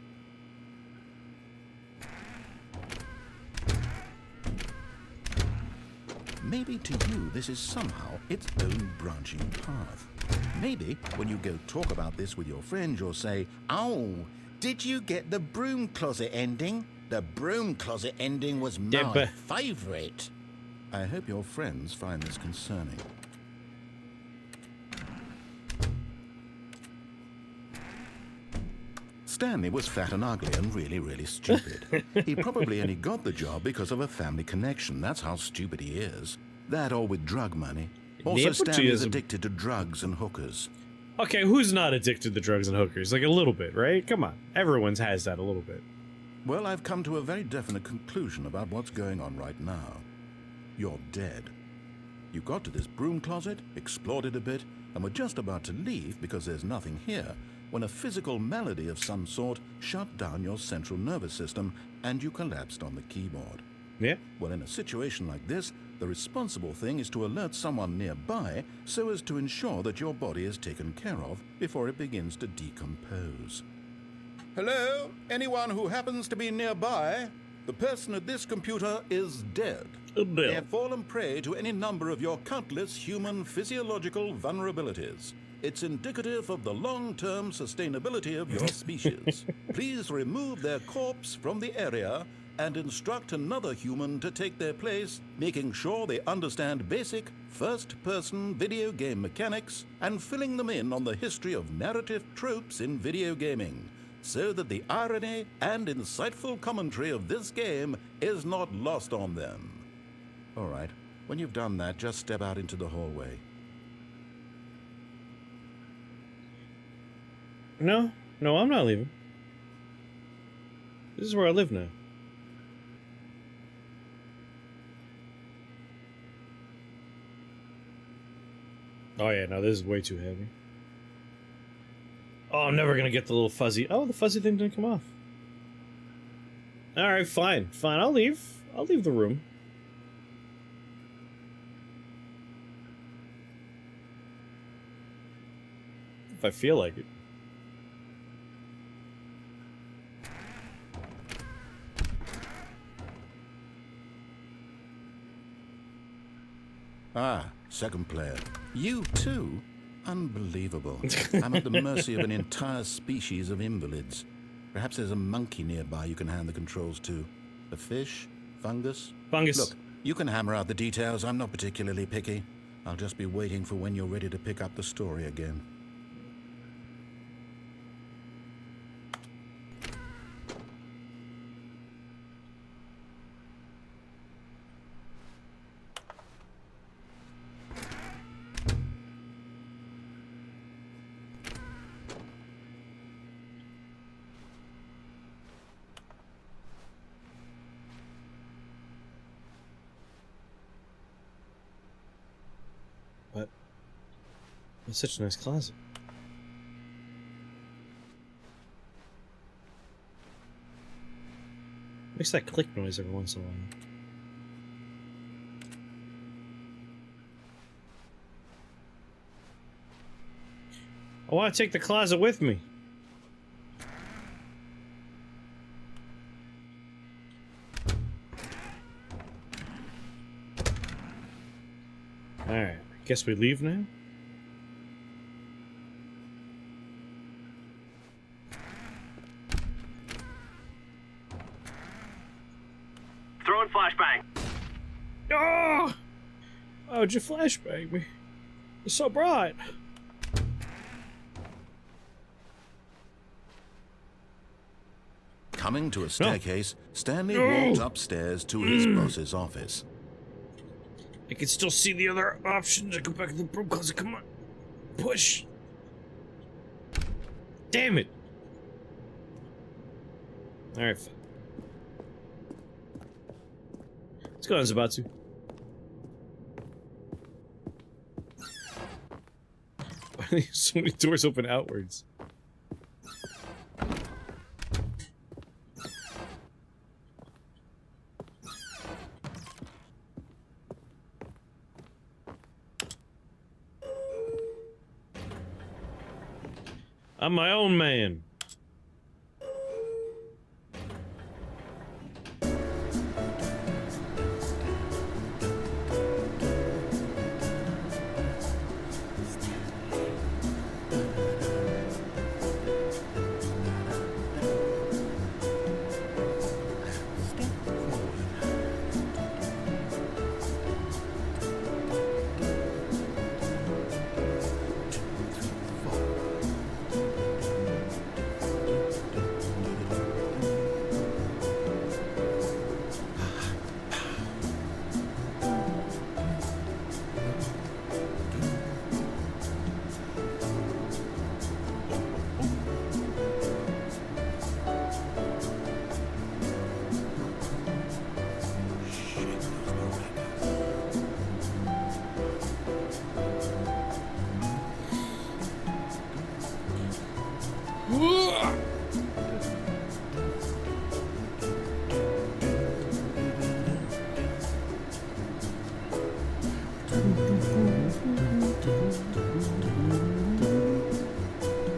Maybe to you this is somehow its own branching path. Maybe when you go talk about this with your friends, you'll say, "Oh, did you get the broom closet ending? The broom closet ending was Yeah, my but- favorite." I hope your friends find this concerning. Stanley was fat and ugly and really stupid. He probably only got the job because of a family connection. That's how stupid he is. That or with drug money. Also, Stanley is Nepotism. addicted to drugs and hookers. Okay, who's not addicted to drugs and hookers? Like a little bit, right? Come on. Everyone's has that a little bit. Well, I've come to a very definite conclusion about what's going on right now. You're dead. You got to this broom closet, explored it a bit, and were just about to leave because there's nothing here, when a physical malady of some sort shut down your central nervous system and you collapsed on the keyboard. Yeah. Well, in a situation like this, the responsible thing is to alert someone nearby so as to ensure that your body is taken care of before it begins to decompose. Hello? Anyone who happens to be nearby? The person at this computer is dead. They have fallen prey to any number of your countless human physiological vulnerabilities. It's indicative of the long-term sustainability of your species. Please remove their corpse from the area and instruct another human to take their place, making sure they understand basic first-person video game mechanics and filling them in on the history of narrative tropes in video gaming, so that the irony and insightful commentary of this game is not lost on them. All right, when you've done that, just step out into the hallway. No, I'm not leaving. This is where I live now. Oh yeah, no, this is way too heavy. Oh, I'm never gonna get the little fuzzy. Oh, the fuzzy thing didn't come off. Alright, fine. I'll leave the room. If I feel like it. Ah, second player. You too? Unbelievable. I'm at the mercy of an entire species of invalids. Perhaps there's a monkey nearby you can hand the controls to. A fish? Fungus? Fungus. Look, you can hammer out the details. I'm not particularly picky. I'll just be waiting for when you're ready to pick up the story again. But it's such a nice closet. Makes that click noise every once in a while. I want to take the closet with me. Alright, guess we leave now? Throwing flashbang. Oh! Why would you flashbang me? It's so bright. Coming to a staircase, Stanley walked upstairs to his boss's office. I can still see the other options. I go back to the broom closet. Come on. Push. Damn it. Alright. Let's go on, Zabatsu. Why are so many doors open outwards? I'm my own man.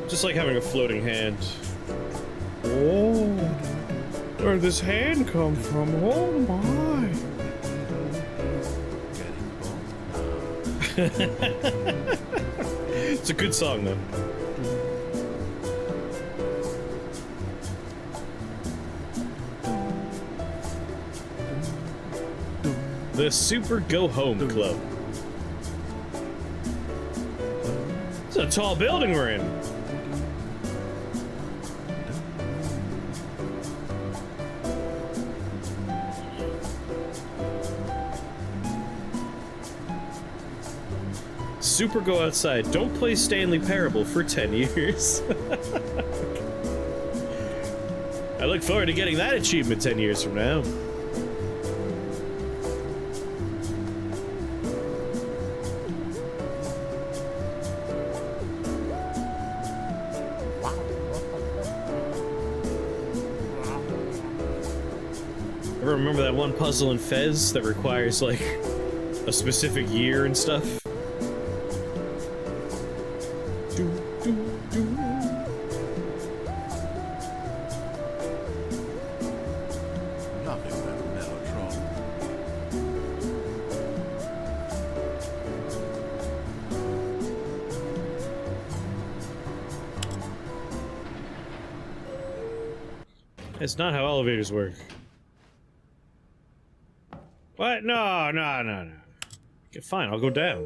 Just like having a floating hand. Oh, where'd this hand come from? Oh my! It's a good song though. The Super Go Home Club. It's a tall building we're in. Super Go Outside. Don't play Stanley Parable for 10 years. I look forward to getting that achievement 10 years from now. Ever remember that one puzzle in Fez that requires, like, a specific year and stuff? That's not how elevators work. What? No. Okay, fine, I'll go down.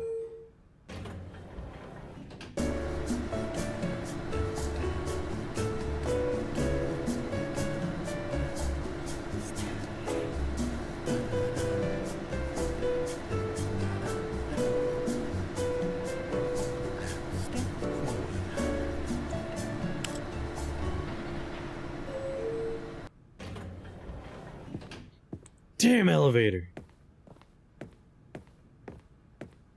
Damn elevator.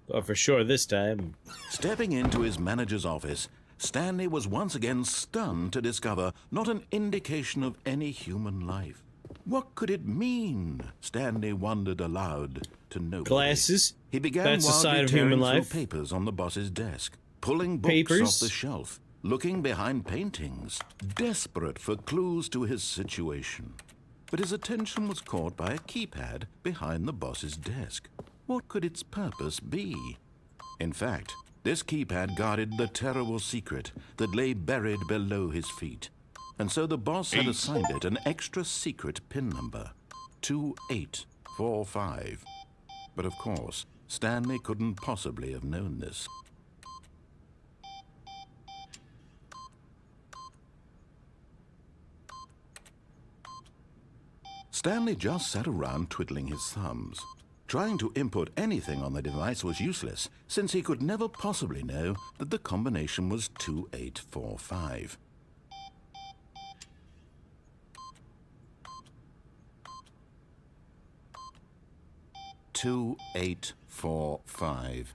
But for sure this time. Stepping into his manager's office, Stanley was once again stunned to discover not an indication of any human life. What could it mean? Stanley wondered aloud to nobody. Glasses? He began That's a sign wildly of human tearing through life. papers on the boss's desk. pulling books Papers? off the shelf, looking behind paintings, desperate for clues to his situation. But his attention was caught by a keypad behind the boss's desk. What could its purpose be? In fact, this keypad guarded the terrible secret that lay buried below his feet. And so the boss had assigned it an extra secret PIN number, 2845. But of course, Stanley couldn't possibly have known this. Stanley just sat around twiddling his thumbs. Trying to input anything on the device was useless, since he could never possibly know that the combination was 2845. "2845.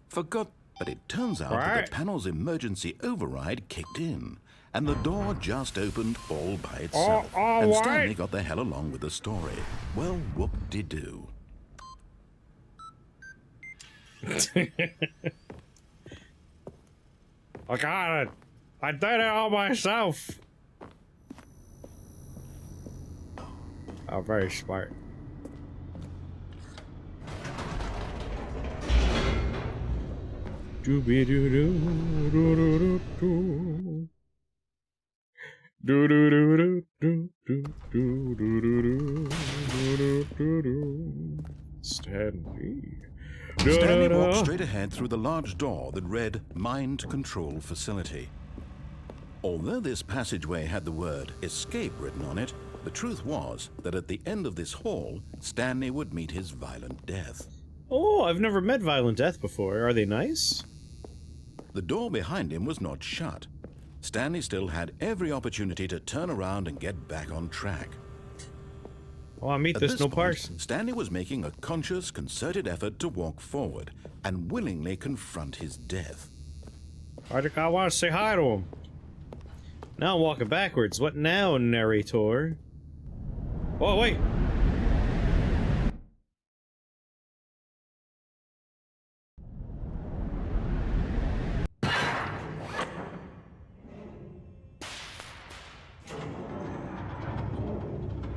Forgot, but it turns out that the panel's emergency override kicked in, and the door just opened all by itself, and Stanley got the hell along with the story. Well, whoop-de-doo. I got it. I did it all myself. Oh, very smart. Dooby doo doo doo doo doo doo doo doo doo doo doo doo doo. Stanley. Stanley walked straight ahead through the large door that read Mind Control Facility. Although this passageway had the word escape written on it, the truth was that at the end of this hall, Stanley would meet his violent death. Oh, I've never met Violent Death before. Are they nice? The door behind him was not shut. Stanley still had every opportunity to turn around and get back on track. Oh, I meet this no person. Stanley was making a conscious, concerted effort to walk forward and willingly confront his death. I think I want to say hi to him. Now I'm walking backwards. What now, narrator? Oh, wait.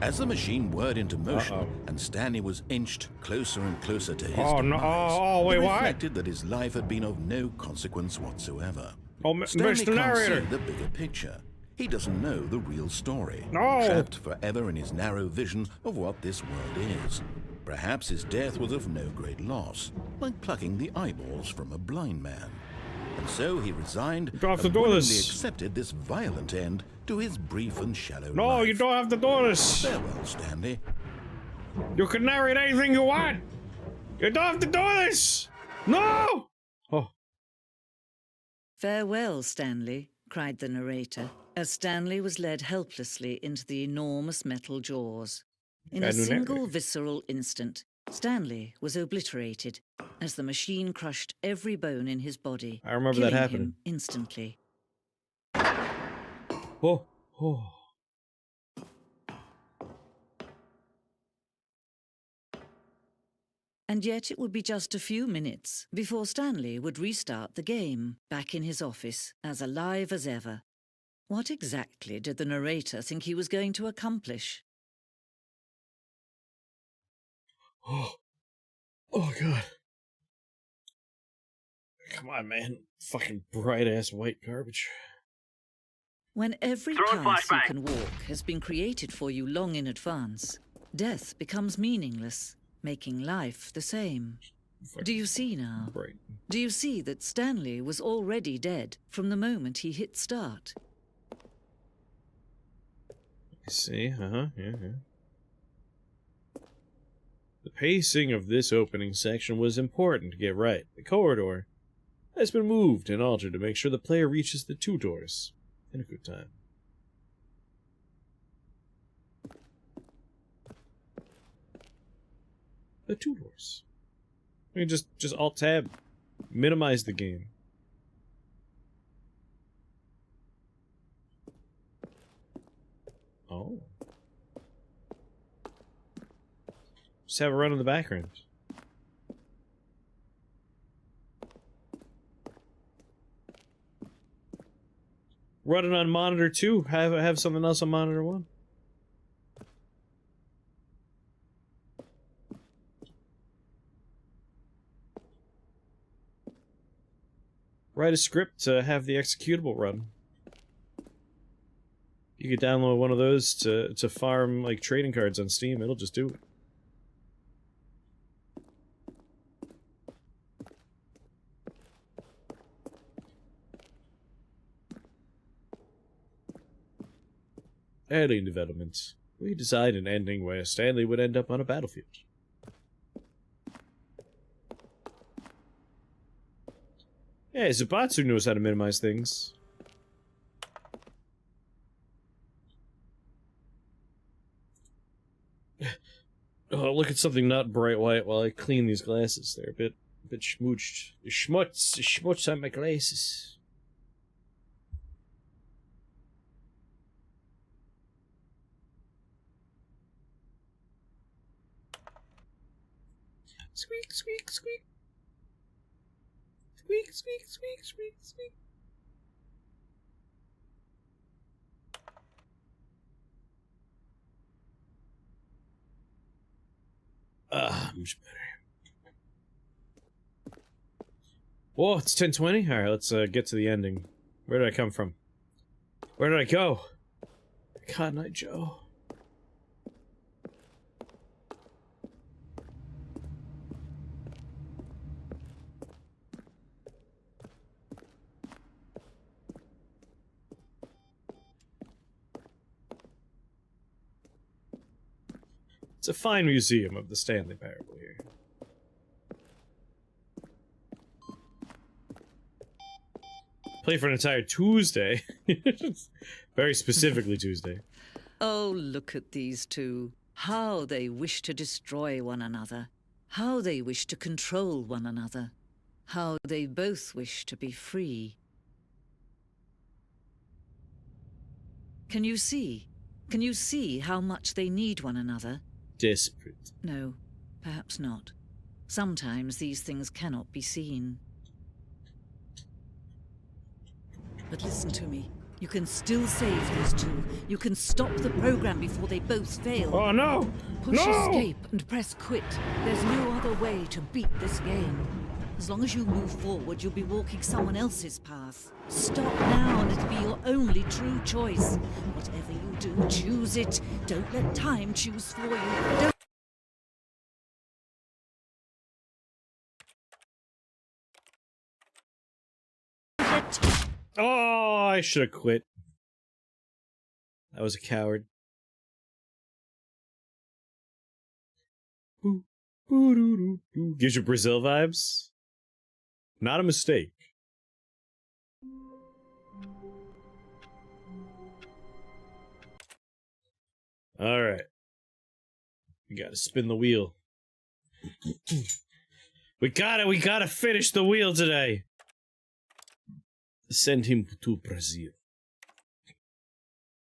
As the machine whirred into motion and Stanley was inched closer and closer to his Oh, no. demise, Wait, he what? reflected that his life had been of no consequence whatsoever. Oh, Stanley Mr. can't Narrator. see the bigger picture. He doesn't know the real story. No. Trapped forever in his narrow vision of what this world is. Perhaps his death was of no great loss, like plucking the eyeballs from a blind man. And so he resigned You don't have to and do willingly this. accepted this violent end to his brief and shallow life. No, you don't have to do this. Farewell, Stanley. You can narrate anything you want. You don't have to do this. No. Oh. "Farewell, Stanley," cried the narrator, as Stanley was led helplessly into the enormous metal jaws. In a single visceral instant, Stanley was obliterated as the machine crushed every bone in his body, I remember that killing happening. him instantly. Oh. Oh. And yet it would be just a few minutes before Stanley would restart the game, back in his office, as alive as ever. What exactly did the narrator think he was going to accomplish? Oh. Oh, God. Come on, man. Fucking bright-ass white garbage. When every Throw a path you flashbang. can walk has been created for you long in advance, death becomes meaningless, making life the same. Do you see now? Right. Do you see that Stanley was already dead from the moment he hit start? I see. Yeah. The pacing of this opening section was important to get right. The corridor has been moved and altered to make sure the player reaches the two doors in a good time. The two doors. I mean, just Alt-Tab. Minimize the game. Just have it run in the background. Run it on monitor 2. Have something else on monitor 1. Write a script to have the executable run. You could download one of those to farm, like, trading cards on Steam. It'll just do it. Early in development, we designed an ending where Stanley would end up on a battlefield. Yeah, Zubatsu knows how to minimize things. Oh, look at something not bright white while I clean these glasses. They're a bit schmooched. Schmutz on my glasses. Squeak, squeak, squeak. Squeak, squeak, squeak, squeak, squeak. Much better. Whoa, it's 10:20? Alright, let's get to the ending. Where did I come from? Where did I go? Cotton Eye Joe. It's a fine museum of the Stanley Parable here. Play for an entire Tuesday. Very specifically Tuesday. Oh, look at these two. How they wish to destroy one another. How they wish to control one another. How they both wish to be free. Can you see? Can you see how much they need one another? Desperate. No, perhaps not. Sometimes these things cannot be seen. But listen to me. You can still save these two. You can stop the program before they both fail. Oh no! Push No! escape and press quit. There's no other way to beat this game. As long as you move forward, you'll be walking someone else's path. Stop now and it'll be your only true choice. Whatever you do, choose it. Don't let time choose for you. Don't let time... Oh, I should have quit. I was a coward. Gives you Brazil vibes? Not a mistake. Alright. We gotta spin the wheel. We gotta finish the wheel today! Send him to Brazil.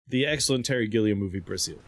The excellent Terry Gilliam movie, Brazil.